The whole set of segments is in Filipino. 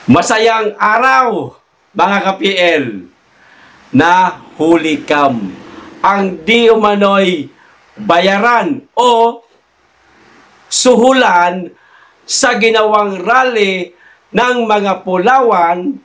Masayang araw, mga ka-PL, na huli cam. Ang di umano'y bayaran o suhulan sa ginawang rally ng mga Pulawan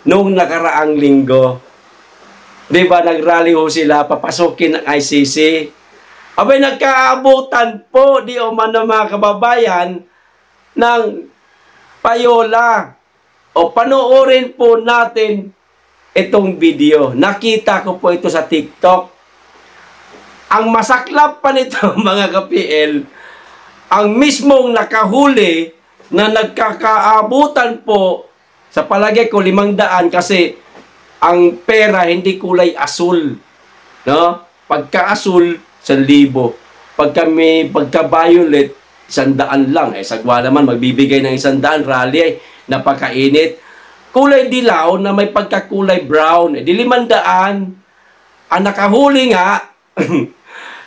noong nakaraang linggo. Diba nag-rally ho sila, papasukin ng ICC. Abay, nagkaabutan po, di umano mga kababayan, ng payola. O panoorin po natin itong video. Nakita ko po ito sa TikTok. Ang masaklap pa nito, mga ka-PL, ang mismong nakahuli na nagkakaabutan po, sa palagay ko 500 kasi ang pera hindi kulay asul. No? Pagka-asul, 1,000. Pagka-violet, 100 lang. Sagwa naman, magbibigay ng 100, rally napakainit. Kulay dilaw na may pagkakulay brown. Di 500. Ang nakahuli nga,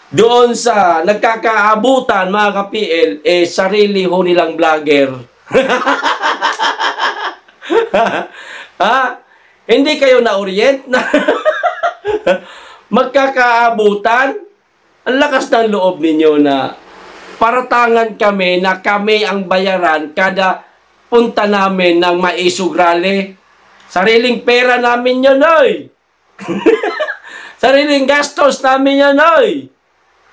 doon sa nagkakaabutan, mga ka-PL, sarili ho nilang vlogger. Ha? Hindi kayo na-orient na magkakaabutan? Ang lakas ng loob ninyo na paratangan kami na kami ang bayaran kada punta namin ng maisog rally. Sariling pera namin yun, oy. Sariling gastos namin yan, oy.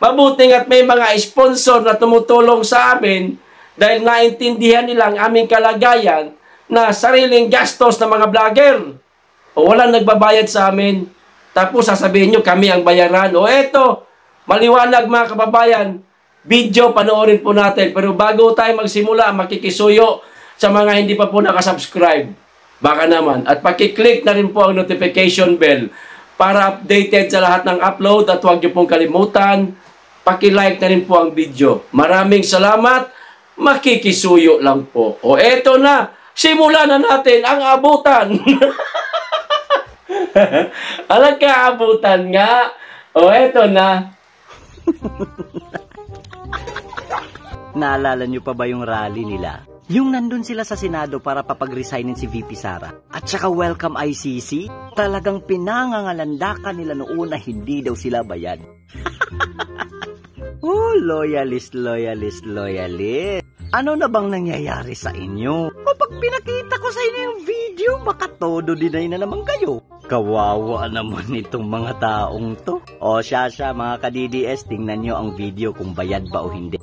Mabuting at may mga sponsor na tumutulong sa amin dahil naintindihan nilang aming kalagayan na sariling gastos ng mga vlogger. O walang nagbabayad sa amin. Tapos sasabihin nyo kami ang bayaran. O eto, maliwanag mga kababayan, video panoorin po natin. Pero bago tayo magsimula, makikisuyo sa mga hindi pa po nakasubscribe. Baka naman. At pakiclick na rin po ang notification bell para updated sa lahat ng upload. At huwag niyo pong kalimutan, pakilike na rin po ang video. Maraming salamat. Makikisuyo lang po. O eto na. Simulan na natin ang abutan. Alam ka, abutan nga. O eto na. Naalala niyo pa ba yung rally nila? Yung nandun sila sa Senado para papag-resignin si VP Sara. At saka welcome ICC, talagang pinangangalandakan nila noon na hindi daw sila bayad. Oh, loyalist. Ano na bang nangyayari sa inyo? Kapag pinakita ko sa inyo yung video, baka todo dinay na naman kayo. Kawawa naman itong mga taong to. O siya, mga ka-DDS, tingnan nyo ang video kung bayad ba o hindi.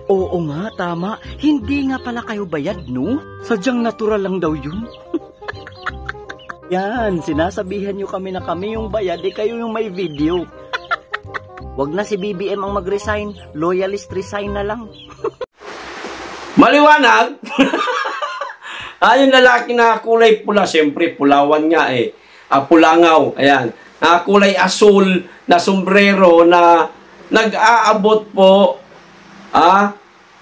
Oo nga, tama. Hindi nga pala kayo bayad, no? Sadyang natural lang daw yun. Yan, sinasabihan nyo kami na kami yung bayad, kayo yung may video. Wag na si BBM ang mag-resign, loyalist resign na lang. Maliwanag? Yung lalaki na kulay pula, siyempre Pulawan nga Pulangaw, ayan. Kulay asul na sombrero na nag-aabot po.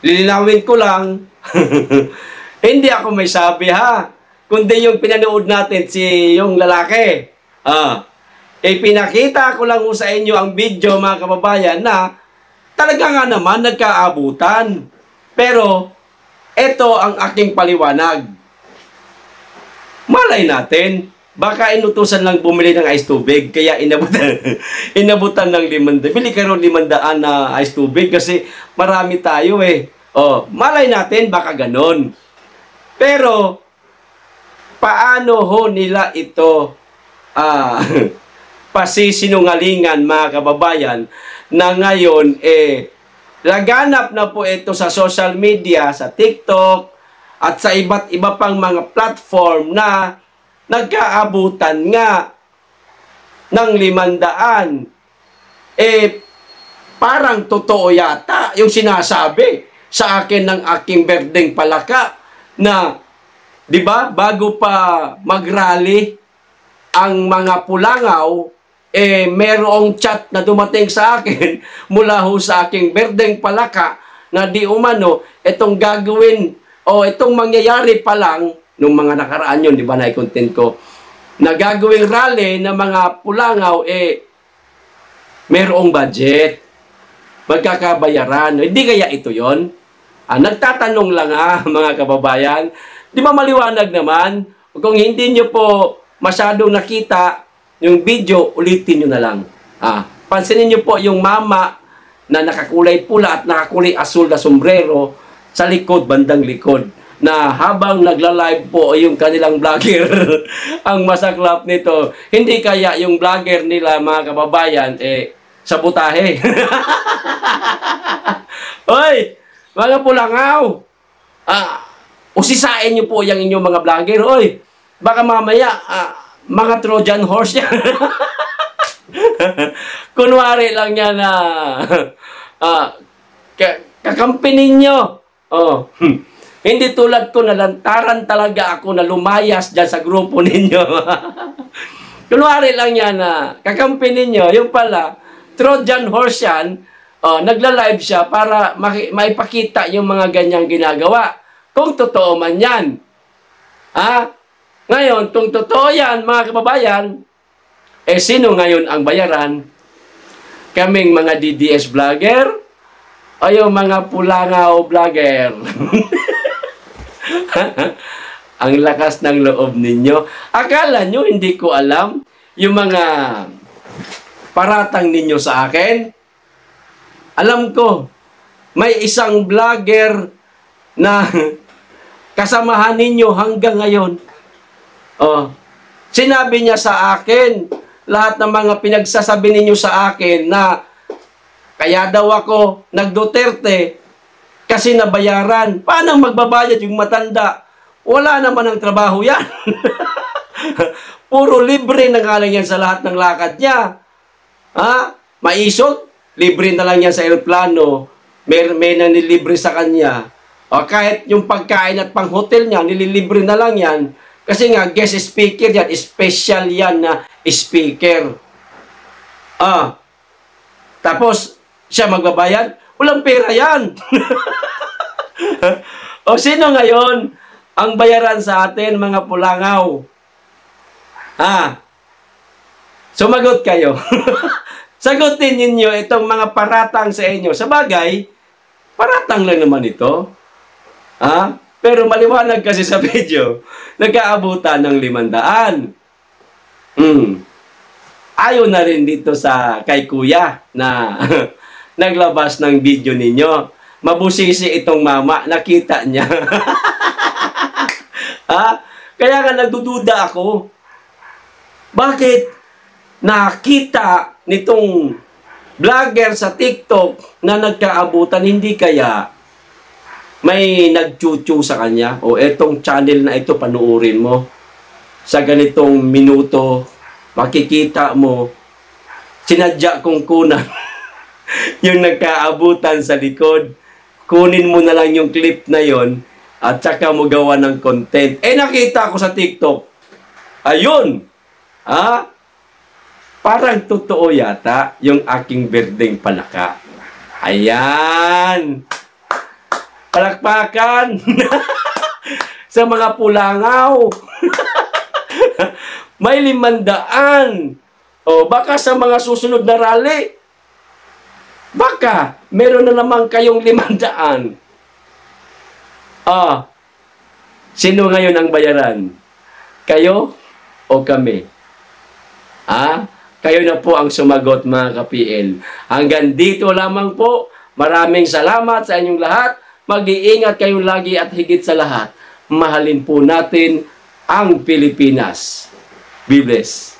Lilinawin ko lang. Hindi ako may sabi kundi yung pinanood natin yung lalaki. Pinakita ko lang sa inyo ang video, mga kababayan, na talaga nga naman nagkaabutan. Pero ito ang aking paliwanag. Malay natin, baka inutusan lang bumili ng ice tubig, kaya inabutan, inabutan ng 500. Bili ka ron 500 na ice tubig kasi marami tayo eh. Oh, malay natin, baka ganon. Pero, paano ho nila ito pasisinungalingan, mga kababayan, na ngayon, laganap na po ito sa social media, sa TikTok, at sa iba't iba pang mga platform na nagkaabutan nga ng 500. Parang totoo yata yung sinasabi sa akin ng aking berdeng palaka na, di ba, bago pa mag-rally ang mga Pulangaw, merong chat na dumating sa akin mula ho sa aking berdeng palaka na di umano, itong gagawin o itong mangyayari pa lang nung mga nakaraan yun, di ba, na-content ko, na gagawing rally ng mga Pulangaw, merong budget, magkakabayaran. Hindi kaya ito yon? Nagtatanong lang mga kababayan. Di ba maliwanag naman? Kung hindi nyo po masyadong nakita yung video, ulitin nyo na lang. Pansinin nyo po yung mama na nakakulay pula at nakakulay asul na sombrero sa likod, bandang likod, na habang nagla-live po yung kanilang vlogger. Ang masaklap nito, hindi kaya yung vlogger nila, mga kababayan, sabotahe. Oy, mga Pulangaw, usisain nyo po yung inyong mga vlogger. Oy, baka mamaya, mga Trojan horse yan. Kunwari lang yan na kakampi ninyo. Hindi tulad ko, nalantaran talaga ako na lumayas dyan sa grupo ninyo. Kunwari lang yan na kakampi ninyo, yung pala, Trojan horse yan, nagla-live siya para maipakita yung mga ganyang ginagawa. Kung totoo man yan. Ngayon, kung totoo yan, mga kababayan, sino ngayon ang bayaran? Kaming mga DDS vlogger o yung mga Pulangaw vlogger? Ang lakas ng loob ninyo. Akala nyo hindi ko alam yung mga paratang ninyo sa akin? Alam ko, may isang vlogger na kasamahan ninyo hanggang ngayon. Sinabi niya sa akin, lahat ng mga pinagsasabi ninyo sa akin na kaya daw ako nag-Duterte kasi nabayaran. Paano magbabayad yung matanda? Wala naman ang trabaho yan. Puro libre na nga lang yan sa lahat ng lakad niya. Maisot, libre na lang yan sa aeroplano. May nanilibre sa kanya. Kahit yung pagkain at pang-hotel niya, nililibre na lang yan. Kasi nga, guest speaker yan, special yan na speaker. Tapos, siya magbabayad? Walang pera yan. O sino ngayon ang bayaran sa atin, mga Pulangaw? Sumagot kayo. Sagutin ninyo itong mga paratang sa inyo. Sa bagay, paratang lang naman ito. Pero maliwanag kasi sa video, nagkaabutan ng 500. Ayaw na rin dito sa kay Kuya na naglabas ng video ninyo. Mabusisi itong mama, nakita niya. Kaya nga nagdududa ako. Bakit nakita nitong vlogger sa TikTok na nagkaabutan, hindi kaya may nagchuchu sa kanya? O etong channel na ito, panuorin mo. Sa ganitong minuto, makikita mo, sinadya kong kunan yung nagkaabutan sa likod. Kunin mo na lang yung clip na yon at saka mo gawa ng content. Nakita ko sa TikTok. Ayun. Parang totoo yata yung aking berdeng palaka. Ayan. Palakpakan sa mga Pulangaw. May 500. Baka sa mga susunod na rally, baka meron na naman kayong 500. Sino ngayon ang bayaran? Kayo o kami? Kayo na po ang sumagot, mga ka-PL. Hanggang dito lamang po. Maraming salamat sa inyong lahat. Mag-iingat kayo lagi at higit sa lahat, mahalin po natin ang Pilipinas. Be blessed.